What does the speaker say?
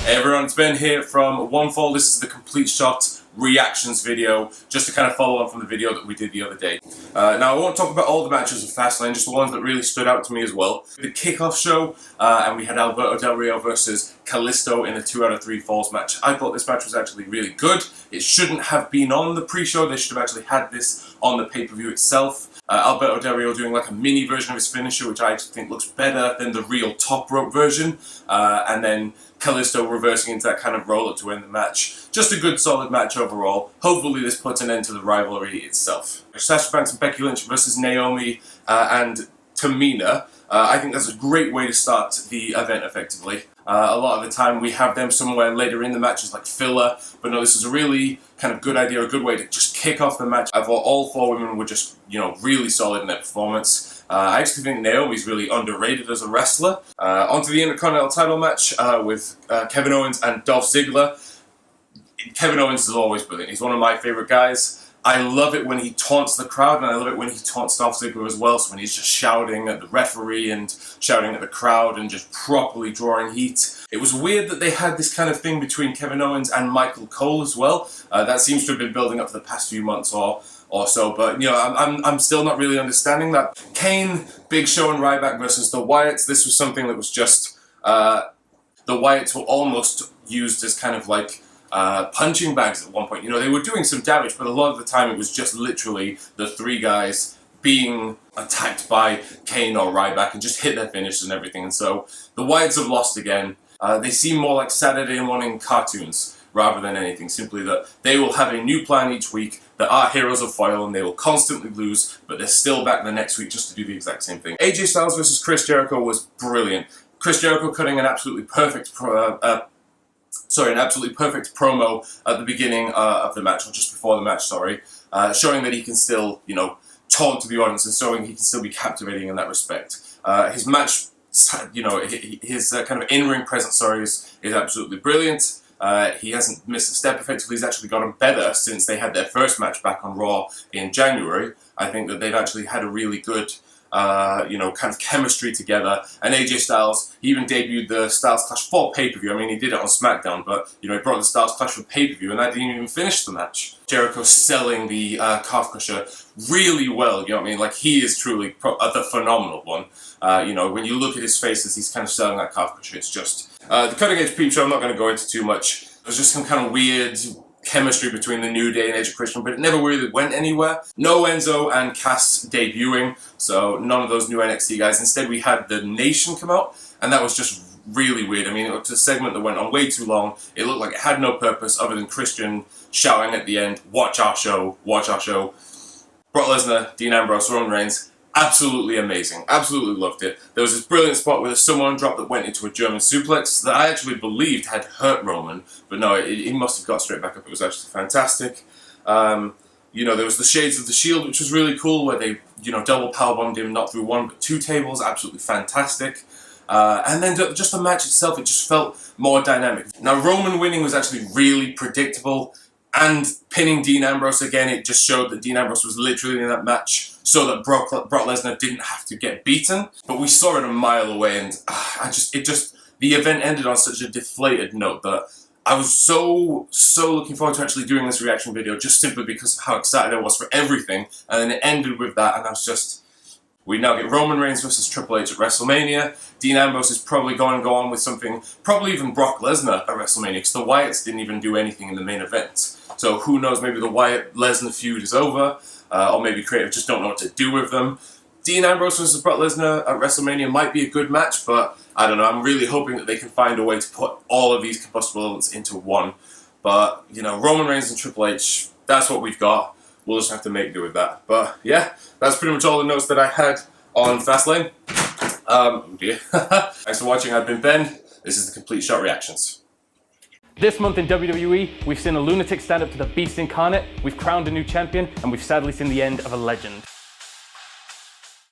Hey everyone, it's Ben here from OneFall. This is the Complete Shot reactions video, just to kind of follow on from the video that we did the other day. Now I won't talk about all the matches of Fastlane, just the ones that really stood out to me as well. The kickoff show, and we had Alberto Del Rio versus Callisto in a 2 out of 3 falls match. I thought this match was actually really good. It shouldn't have been on the pre-show, they should have actually had this on the pay-per-view itself. Alberto Del Rio doing like a mini version of his finisher, which I actually think looks better than the real top rope version, and then Callisto reversing into that kind of roll-up to win the match. Just a good solid match overall. Hopefully this puts an end to the rivalry itself. Sasha Banks and Becky Lynch versus Naomi and Tamina. I think that's a great way to start the event effectively. A lot of the time we have them somewhere later in the match as like filler, but no, this is a really kind of good idea, a good way to just kick off the match. I thought all 4 women were just, you know, really solid in their performance. I actually think Naomi's really underrated as a wrestler. Onto the Intercontinental title match with Kevin Owens and Dolph Ziggler. Kevin Owens is always brilliant. He's one of my favorite guys. I love it when he taunts the crowd, and I love it when he taunts Dolph Ziggler as well, so when he's just shouting at the referee and shouting at the crowd and just properly drawing heat. It was weird that they had this kind of thing between Kevin Owens and Michael Cole as well. That seems to have been building up for the past few months or so, but you know, I'm still not really understanding that. Kane, Big Show and Ryback versus the Wyatts. This was something that was just, the Wyatts were almost used as kind of like punching bags at one point. You know, they were doing some damage, but a lot of the time it was just literally the 3 guys being attacked by Kane or Ryback and just hit their finishes and everything. And so the Wyatts have lost again. They seem more like Saturday morning cartoons rather than anything, simply that they will have a new plan each week that are heroes of foil and they will constantly lose, but they're still back the next week just to do the exact same thing. AJ Styles versus Chris Jericho was brilliant. Chris Jericho cutting an absolutely perfect promo at the beginning of the match, or just before the match, sorry, showing that he can still, you know, taunt to the audience and showing he can still be captivating in that respect. His match, you know, his kind of in-ring presence, sorry, is absolutely brilliant. He hasn't missed a step effectively. He's actually gotten better since they had their first match back on Raw in January. I think that they've actually had a really good, you know, kind of chemistry together. And AJ Styles, he even debuted the Styles Clash for pay-per-view. I mean, he did it on SmackDown, but, you know, he brought the Styles Clash for pay-per-view, and that didn't even finish the match. Jericho selling the calf crusher really well, you know what I mean? Like, he is truly the phenomenal one. You know, when you look at his face as he's kind of selling that calf crusher, it's just... the Cutting Edge Peep Show, I'm not going to go into too much. There's just some kind of weird chemistry between the New Day and Edge of Christian, but it never really went anywhere. No Enzo and Cass debuting, so none of those new NXT guys. Instead, we had the Nation come out, and that was just really weird. I mean, it was a segment that went on way too long. It looked like it had no purpose other than Christian shouting at the end, "Watch our show, watch our show." Brock Lesnar, Dean Ambrose, Roman Reigns. Absolutely amazing. Absolutely loved it. There was this brilliant spot with a Samoan drop that went into a German suplex that I actually believed had hurt Roman, but no, he must have got straight back up. It was actually fantastic. You know, there was the Shades of the Shield, which was really cool, where they, you know, double powerbombed him, not through 1 but 2 tables. Absolutely fantastic. And then just the match itself, it just felt more dynamic. Now, Roman winning was actually really predictable. And pinning Dean Ambrose again, it just showed that Dean Ambrose was literally in that match so that Brock Lesnar didn't have to get beaten. But we saw it a mile away, and the event ended on such a deflated note that I was so looking forward to actually doing this reaction video, just simply because of how excited I was for everything. And then it ended with that, and I was just... We now get Roman Reigns versus Triple H at WrestleMania. Dean Ambrose is probably going to go on with something, probably even Brock Lesnar at WrestleMania, because the Wyatts didn't even do anything in the main event. So who knows, maybe the Wyatt-Lesnar feud is over, or maybe creative just don't know what to do with them. Dean Ambrose versus Brock Lesnar at WrestleMania might be a good match, but I don't know, I'm really hoping that they can find a way to put all of these combustible elements into one. But, you know, Roman Reigns and Triple H, that's what we've got. We'll just have to make do with that. But yeah, that's pretty much all the notes that I had on Fastlane. Oh dear. Thanks for watching. I've been Ben. This is the Complete Shot Reactions. This month in WWE, we've seen a lunatic stand up to the beast incarnate, we've crowned a new champion, and we've sadly seen the end of a legend.